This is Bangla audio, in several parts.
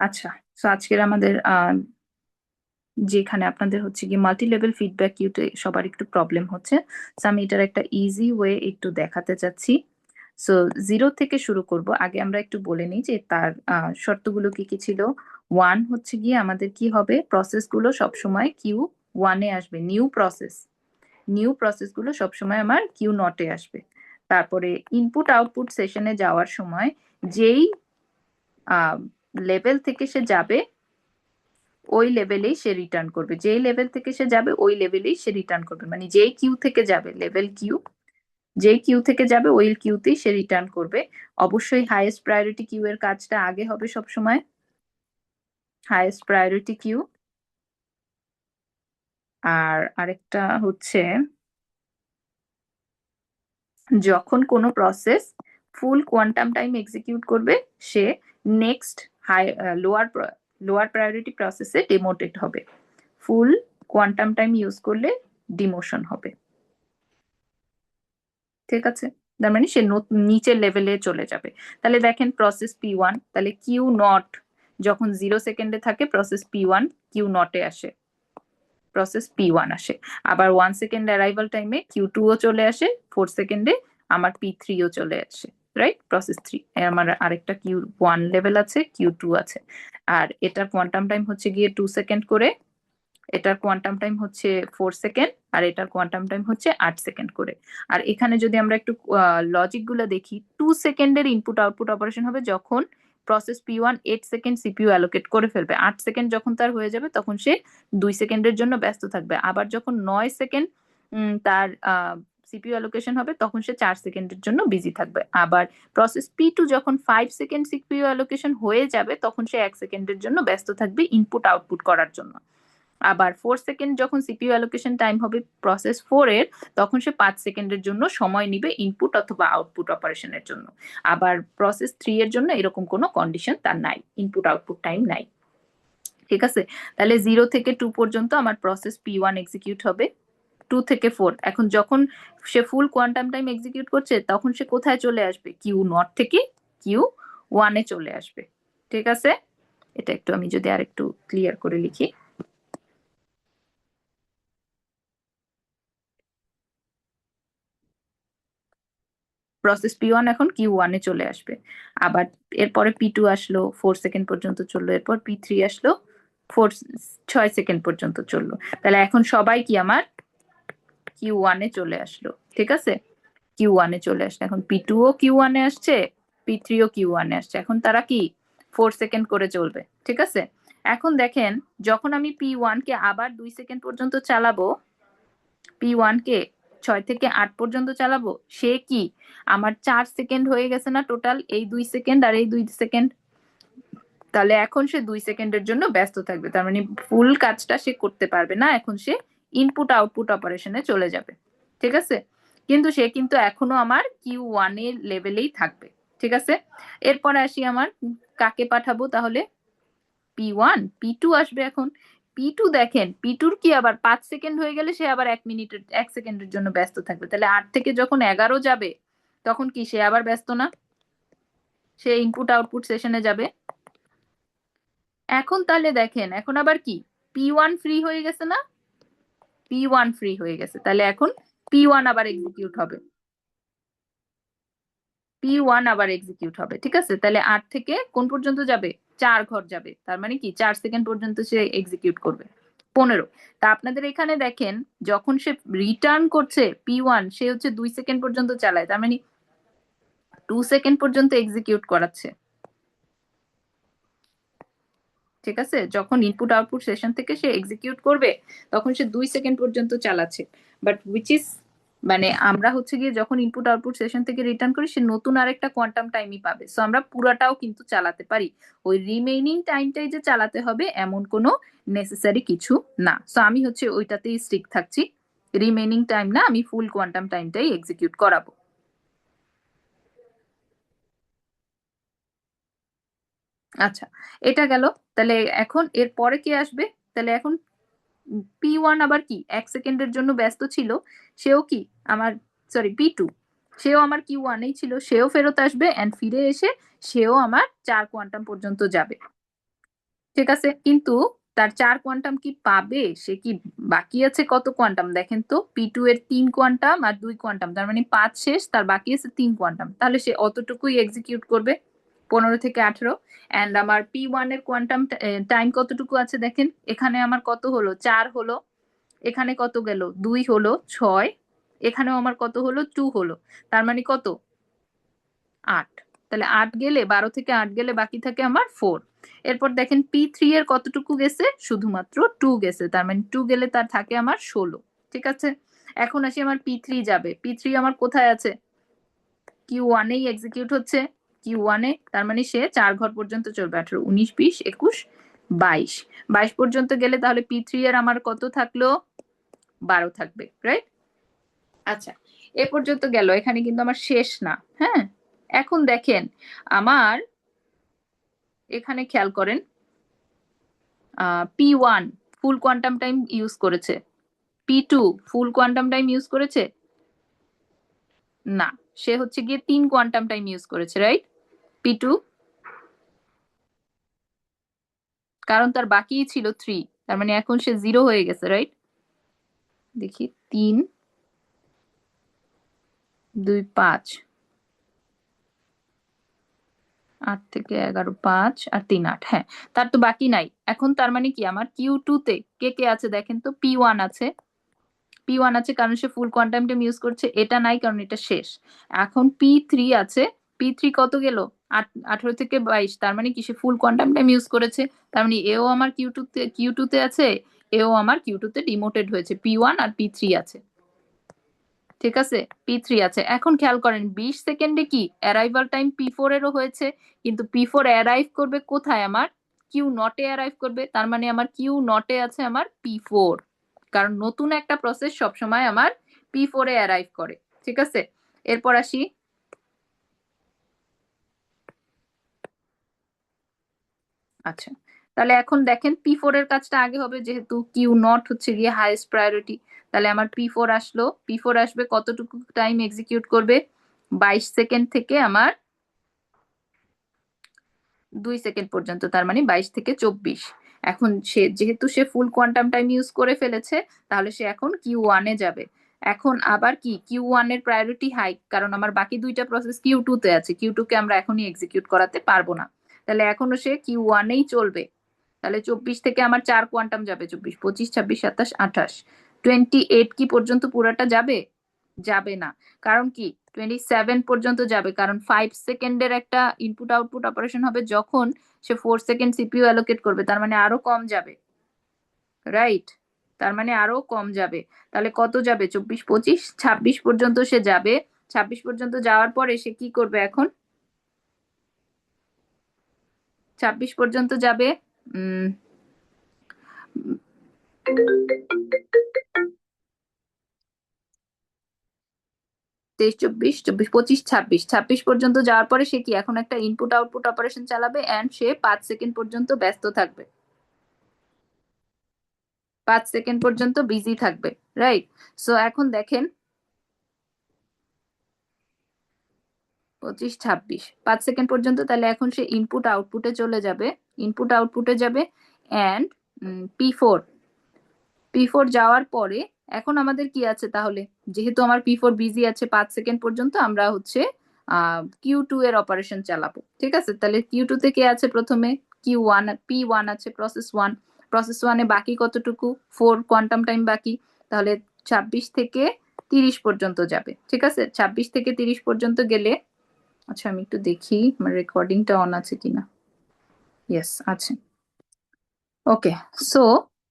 আচ্ছা, তো আজকের আমাদের যেখানে আপনাদের হচ্ছে কি মাল্টি লেভেল ফিডব্যাক কিউতে সবার একটু প্রবলেম হচ্ছে, তো আমি এটার একটা ইজি ওয়ে একটু দেখাতে চাচ্ছি। সো জিরো থেকে শুরু করব। আগে আমরা একটু বলে নিই যে তার শর্তগুলো কি কি ছিল। ওয়ান হচ্ছে গিয়ে আমাদের কি হবে, প্রসেসগুলো সবসময় কিউ ওয়ানে আসবে। নিউ প্রসেসগুলো সবসময় আমার কিউ নটে আসবে। তারপরে ইনপুট আউটপুট সেশনে যাওয়ার সময় যেই লেভেল থেকে সে যাবে ওই লেভেলেই সে রিটার্ন করবে, যেই লেভেল থেকে সে যাবে ওই লেভেলেই সে রিটার্ন করবে, মানে যেই কিউ থেকে যাবে, লেভেল কিউ, যেই কিউ থেকে যাবে ওই কিউতেই সে রিটার্ন করবে। অবশ্যই হাইয়েস্ট প্রায়োরিটি কিউ এর কাজটা আগে হবে সব সময়, হাইয়েস্ট প্রায়োরিটি কিউ। আর আরেকটা হচ্ছে, যখন কোনো process full quantum time execute করবে সে next high lower lower priority প্রসেসে ডিমোটেড হবে। ফুল কোয়ান্টাম টাইম ইউজ করলে ডিমোশন হবে। ঠিক আছে, তার মানে সে নিচের লেভেলে চলে যাবে। তাহলে দেখেন প্রসেস P1, তাহলে কিউ নট যখন 0 সেকেন্ডে থাকে প্রসেস P1 কিউ নটে আসে, প্রসেস P1 আসে। আবার 1 সেকেন্ড অ্যারাইভাল টাইমে Q2 ও চলে আসে, 4 সেকেন্ডে আমার P3 ও চলে আসে। Right, process 3। আমার আরেকটা Q1 লেভেল আছে, Q2 আছে। আর এটার কোয়ান্টাম টাইম হচ্ছে গিয়ে 2 সেকেন্ড করে, এটার কোয়ান্টাম টাইম হচ্ছে 4 সেকেন্ড, আর এটার কোয়ান্টাম টাইম হচ্ছে 8 সেকেন্ড করে। আর এখানে যদি আমরা একটু লজিক গুলো দেখি, 2 সেকেন্ডের ইনপুট আউটপুট অপারেশন হবে যখন process P1 8 second CPU allocate করে ফেলবে। 8 সেকেন্ড যখন তার হয়ে যাবে তখন সে 2 সেকেন্ডের জন্য ব্যস্ত থাকবে। আবার যখন 9 সেকেন্ড তার সিপিইউ অ্যালোকেশন হবে তখন সে 4 সেকেন্ডের জন্য বিজি থাকবে। আবার প্রসেস P2 যখন 5 সেকেন্ড সিপিইউ অ্যালোকেশন হয়ে যাবে তখন সে 1 সেকেন্ডের জন্য ব্যস্ত থাকবে ইনপুট আউটপুট করার জন্য। আবার 4 সেকেন্ড যখন সিপিইউ অ্যালোকেশন টাইম হবে প্রসেস 4 এর, তখন সে 5 সেকেন্ডের জন্য সময় নিবে ইনপুট অথবা আউটপুট অপারেশনের জন্য। আবার প্রসেস 3 এর জন্য এরকম কোনো কন্ডিশন তার নাই, ইনপুট আউটপুট টাইম নাই। ঠিক আছে, তাহলে 0 থেকে 2 পর্যন্ত আমার প্রসেস P1 এক্সিকিউট হবে। 2 থেকে 4, এখন যখন সে ফুল কোয়ান্টাম টাইম এক্সিকিউট করছে তখন সে কোথায় চলে আসবে, কিউ নট থেকে কিউ ওয়ানে চলে আসবে। ঠিক আছে, এটা একটু আমি যদি আর একটু ক্লিয়ার করে লিখি। প্রসেস P1 এখন Q1 এ চলে আসবে। আবার এরপরে P2 আসলো, 4 সেকেন্ড পর্যন্ত চললো। এরপর P3 আসলো, 6 সেকেন্ড পর্যন্ত চললো। তাহলে এখন সবাই কি আমার Q1 এ চলে আসলো। ঠিক আছে, Q1 এ চলে আসলো। এখন P2 ও Q1 এ আসছে, P3 ও Q1 এ আসছে। এখন তারা কি 4 সেকেন্ড করে চলবে। ঠিক আছে, এখন দেখেন যখন আমি P1 কে আবার 2 সেকেন্ড পর্যন্ত চালাবো, P1 কে 6 থেকে 8 পর্যন্ত চালাবো, সে কি আমার 4 সেকেন্ড হয়ে গেছে না টোটাল, এই 2 সেকেন্ড আর এই 2 সেকেন্ড। তাহলে এখন সে 2 সেকেন্ডের জন্য ব্যস্ত থাকবে, তার মানে ফুল কাজটা সে করতে পারবে না। এখন সে ইনপুট আউটপুট অপারেশনে চলে যাবে। ঠিক আছে, কিন্তু সে কিন্তু এখনো আমার Q1 এর লেভেলেই থাকবে। ঠিক আছে, এরপরে আসি আমার কাকে পাঠাবো তাহলে। P1 P2 আসবে। এখন P2 দেখেন, P2 কি আবার 5 সেকেন্ড হয়ে গেলে সে আবার 1 মিনিটের 1 সেকেন্ডের জন্য ব্যস্ত থাকবে। তাহলে 8 থেকে যখন 11 যাবে তখন কি সে আবার ব্যস্ত না, সে ইনপুট আউটপুট সেশনে যাবে। এখন তাহলে দেখেন এখন আবার কি P1 ফ্রি হয়ে গেছে না, P1 ফ্রি হয়ে গেছে, তাহলে এখন P1 আবার এক্সিকিউট হবে, P1 আবার এক্সিকিউট হবে। ঠিক আছে, তাহলে 8 থেকে কোন পর্যন্ত যাবে, 4 ঘর যাবে, তার মানে কি 4 সেকেন্ড পর্যন্ত সে এক্সিকিউট করবে। 15। তা আপনাদের এখানে দেখেন যখন সে রিটার্ন করছে P1 সে হচ্ছে 2 সেকেন্ড পর্যন্ত চালায়, তার মানে 2 সেকেন্ড পর্যন্ত এক্সিকিউট করাচ্ছে। ঠিক আছে, যখন ইনপুট আউটপুট সেশন থেকে সে এক্সিকিউট করবে তখন সে 2 সেকেন্ড পর্যন্ত চালাচ্ছে। বাট উইচ ইজ, মানে আমরা হচ্ছে গিয়ে যখন ইনপুট আউটপুট সেশন থেকে রিটার্ন করি সে নতুন আরেকটা কোয়ান্টাম টাইমই পাবে। সো আমরা পুরাটাও কিন্তু চালাতে পারি, ওই রিমেইনিং টাইমটাই যে চালাতে হবে এমন কোনো নেসেসারি কিছু না। সো আমি হচ্ছে ওইটাতেই স্টিক থাকছি, রিমেইনিং টাইম না, আমি ফুল কোয়ান্টাম টাইমটাই এক্সিকিউট করাবো। আচ্ছা, এটা গেল। তাহলে এখন এর পরে কে আসবে, তাহলে এখন P1 আবার কি 1 সেকেন্ডের জন্য ব্যস্ত ছিল, সেও কি আমার, সরি P2, সেও আমার Q1 এই ছিল, সেও ফেরত আসবে এন্ড ফিরে এসে সেও আমার 4 কোয়ান্টাম পর্যন্ত যাবে। ঠিক আছে, কিন্তু তার 4 কোয়ান্টাম কি পাবে? সে কি বাকি আছে কত কোয়ান্টাম দেখেন তো, P2 এর 3 কোয়ান্টাম আর 2 কোয়ান্টাম, তার মানে 5 শেষ, তার বাকি আছে 3 কোয়ান্টাম, তাহলে সে অতটুকুই এক্সিকিউট করবে 15 থেকে 18। এন্ড আমার P1 এর কোয়ান্টাম টাইম কতটুকু আছে দেখেন, এখানে আমার কত হলো, 4 হলো, এখানে কত গেল, 2 হলো, 6, এখানেও আমার কত হলো, 2 হলো, তার মানে কত, 8। তাহলে 8 গেলে, 12 থেকে 8 গেলে বাকি থাকে আমার 4। এরপর দেখেন P3 এর কতটুকু গেছে, শুধুমাত্র 2 গেছে, তার মানে 2 গেলে তার থাকে আমার 16। ঠিক আছে, এখন আসি আমার P3 যাবে, P3 আমার কোথায় আছে, Q1 এই এক্সিকিউট হচ্ছে, Q1 এ, তার মানে সে 4 ঘর পর্যন্ত চলবে, 18 19 20 21 22, 22 পর্যন্ত গেলে তাহলে P3 এর আমার কত থাকলো, 12 থাকবে, রাইট? আচ্ছা, এ পর্যন্ত গেল, এখানে কিন্তু আমার শেষ না, হ্যাঁ। এখন দেখেন আমার এখানে খেয়াল করেন, P1 ফুল কোয়ান্টাম টাইম ইউজ করেছে, P2 ফুল কোয়ান্টাম টাইম ইউজ করেছে না, সে হচ্ছে গিয়ে 3 কোয়ান্টাম টাইম ইউজ করেছে, রাইট? P2, কারণ তার বাকি ছিল 3, তার মানে এখন সে 0 হয়ে গেছে, রাইট? দেখি, 3 2 5, 8 থেকে 11 5 আর 3 8, হ্যাঁ, তার তো বাকি নাই। এখন তার মানে কি, আমার Q2 তে কে কে আছে দেখেন তো, P1 আছে, P1 আছে কারণ সে ফুল কোয়ান্টাম টাইম ইউজ করছে, এটা নাই কারণ এটা শেষ। এখন P3 আছে, P3 কত গেল, 18 থেকে 22, তার মানে কি সে ফুল কোয়ান্টাম টাইম ইউজ করেছে, তার মানে এও আমার কিউ টু তে আছে, এও আমার কিউ টু তে ডিমোটেড হয়েছে, P1 আর P3 আছে। ঠিক আছে, P3 আছে। এখন খেয়াল করেন 20 সেকেন্ডে কি অ্যারাইভাল টাইম P4 এরও হয়েছে, কিন্তু P4 অ্যারাইভ করবে কোথায়, আমার Q0 এ অ্যারাইভ করবে, তার মানে আমার Q0 এ আছে আমার P4, কারণ নতুন একটা প্রসেস সবসময় আমার P4 এ অ্যারাইভ করে। ঠিক আছে, এরপর আসি, আচ্ছা, তাহলে এখন দেখেন P4 এর কাজটা আগে হবে, যেহেতু Q0 হচ্ছে গিয়ে হাইয়েস্ট প্রায়োরিটি, তাহলে আমার P4 আসলো, P4 আসবে কতটুকু টাইম এক্সিকিউট করবে, 22 সেকেন্ড থেকে আমার 2 সেকেন্ড পর্যন্ত, তার মানে 22 থেকে 24। এখন সে যেহেতু সে ফুল কোয়ান্টাম টাইম ইউজ করে ফেলেছে, তাহলে সে এখন Q1 এ যাবে। এখন আবার কি, Q1 এর প্রায়োরিটি হাই, কারণ আমার বাকি দুইটা প্রসেস Q2 তে আছে, Q2 কে আমরা এখনই এক্সিকিউট করাতে পারবো না, তাহলে এখনো সে Q1 এই চলবে। তাহলে 24 থেকে আমার 4 কোয়ান্টাম যাবে, 24 25 26 27 28, 28 কি পর্যন্ত পুরাটা যাবে, যাবে না, কারণ কি 27 পর্যন্ত যাবে, কারণ 5 সেকেন্ডের একটা ইনপুট আউটপুট অপারেশন হবে, যখন সে 4 সেকেন্ড সিপিইউ অ্যালোকেট করবে, তার মানে আরো কম যাবে, রাইট? তার মানে আরো কম যাবে, তাহলে কত যাবে, 24 25 26 পর্যন্ত সে যাবে। 26 পর্যন্ত যাওয়ার পরে সে কি করবে এখন, 26 পর্যন্ত যাবে, উম 23 24 24 25 26, 26 পর্যন্ত যাওয়ার পরে সে কি এখন একটা ইনপুট আউটপুট অপারেশন চালাবে, এন্ড সে 5 সেকেন্ড পর্যন্ত ব্যস্ত থাকবে, 5 সেকেন্ড পর্যন্ত বিজি থাকবে, রাইট? সো এখন দেখেন 25 26 5 সেকেন্ড পর্যন্ত, তাহলে এখন সে ইনপুট আউটপুটে চলে যাবে, ইনপুট আউটপুটে যাবে, এন্ড P4, P4 যাওয়ার পরে এখন আমাদের কি আছে তাহলে, যেহেতু আমার P4 বিজি আছে 5 সেকেন্ড পর্যন্ত, আমরা হচ্ছে Q2 এর অপারেশন চালাবো। ঠিক আছে, তাহলে Q2 তে কে আছে প্রথমে, P1 আছে, প্রসেস ওয়ানে বাকি কতটুকু, 4 কোয়ান্টাম টাইম বাকি, তাহলে 26 থেকে 30 পর্যন্ত যাবে। ঠিক আছে, 26 থেকে 30 পর্যন্ত গেলে, আচ্ছা আমি একটু দেখি আমার রেকর্ডিংটা অন আছে কিনা, ইয়েস আছে, ওকে। সো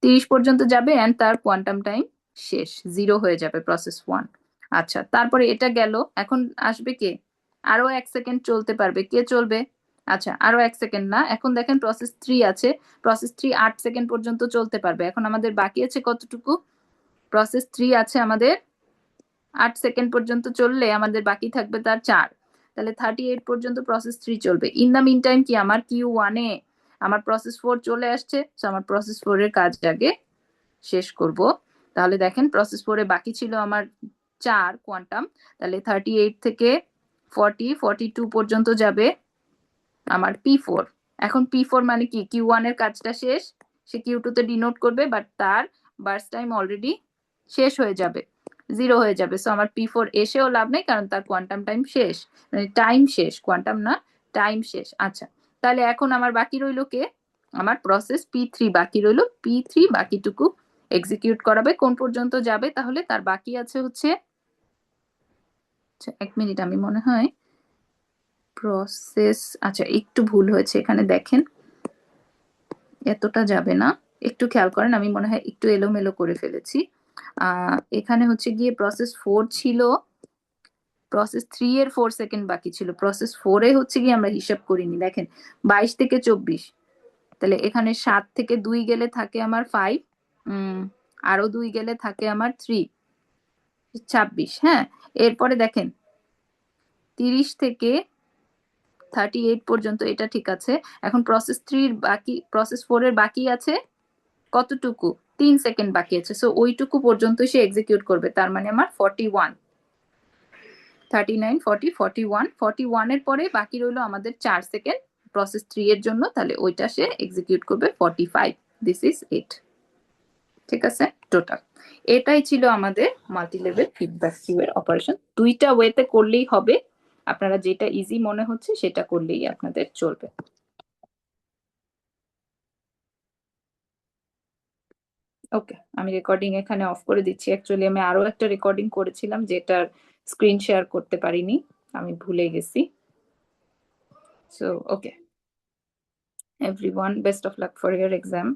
30 পর্যন্ত যাবে এন্ড তার কোয়ান্টাম টাইম শেষ, 0 হয়ে যাবে প্রসেস 1। আচ্ছা, তারপরে এটা গেল, এখন আসবে কে, আরো 1 সেকেন্ড চলতে পারবে, কে চলবে, আচ্ছা আরো 1 সেকেন্ড না, এখন দেখেন প্রসেস 3 আছে, প্রসেস 3 8 সেকেন্ড পর্যন্ত চলতে পারবে, এখন আমাদের বাকি আছে কতটুকু, প্রসেস 3 আছে আমাদের 8 সেকেন্ড পর্যন্ত চললে আমাদের বাকি থাকবে তার 4, তাহলে 38 পর্যন্ত প্রসেস 3 চলবে। ইন দা মিন টাইম কি আমার Q1 এ আমার প্রসেস 4 চলে আসছে, তো আমার প্রসেস 4 এর কাজ আগে শেষ করব। তাহলে দেখেন প্রসেস 4 এ বাকি ছিল আমার 4 কোয়ান্টাম, তাহলে 38 থেকে 40 42 পর্যন্ত যাবে আমার P4, এখন P4 মানে কি, Q1 এর কাজটা শেষ, সে Q2 তে ডিনোট করবে, বাট তার বার্স্ট টাইম অলরেডি শেষ হয়ে যাবে, 0 হয়ে যাবে। সো আমার P4 এসেও লাভ নেই, কারণ তার কোয়ান্টাম টাইম শেষ, মানে টাইম শেষ, কোয়ান্টাম না, টাইম শেষ। আচ্ছা, তাহলে এখন আমার বাকি রইলো কে, আমার প্রসেস P3 বাকি রইলো। P3 বাকিটুকু এক্সিকিউট করাবে, কোন পর্যন্ত যাবে, তাহলে তার বাকি আছে হচ্ছে, আচ্ছা 1 মিনিট, আমি মনে হয় প্রসেস, আচ্ছা একটু ভুল হয়েছে এখানে, দেখেন এতটা যাবে না, একটু খেয়াল করেন, আমি মনে হয় একটু এলোমেলো করে ফেলেছি। এখানে হচ্ছে গিয়ে প্রসেস 4 ছিল, প্রসেস 3 এর 4 সেকেন্ড বাকি ছিল, প্রসেস 4 এ হচ্ছে গিয়ে আমরা হিসাব করিনি, দেখেন 22 থেকে 24, তাহলে এখানে 7 থেকে 2 গেলে থাকে আমার 5, আরো 2 গেলে থাকে আমার 3, 26। হ্যাঁ, এরপরে দেখেন 30 থেকে 38 পর্যন্ত, এটা ঠিক আছে। এখন প্রসেস 3 বাকি, প্রসেস 4 এর বাকি আছে কতটুকু, 3 সেকেন্ড বাকি আছে, সো ওইটুকু পর্যন্ত সে এক্সিকিউট করবে, তার মানে আমার 41, 39, 40, 41, 41 এর পরে বাকি রইলো আমাদের 4 সেকেন্ড প্রসেস 3 এর জন্য, তাহলে ওইটা সে এক্সিকিউট করবে 45। This is it. ঠিক আছে, টোটাল এটাই ছিল আমাদের মাল্টি লেভেল ফিডব্যাক কিউ এর অপারেশন। দুইটা ওয়েতে করলেই হবে, আপনারা যেটা ইজি মনে হচ্ছে সেটা করলেই আপনাদের চলবে। ওকে, আমি রেকর্ডিং এখানে অফ করে দিচ্ছি। অ্যাকচুয়ালি আমি আরো একটা রেকর্ডিং করেছিলাম যেটার স্ক্রিন শেয়ার করতে পারিনি, আমি ভুলে গেছি। So okay everyone, best of luck for year exam.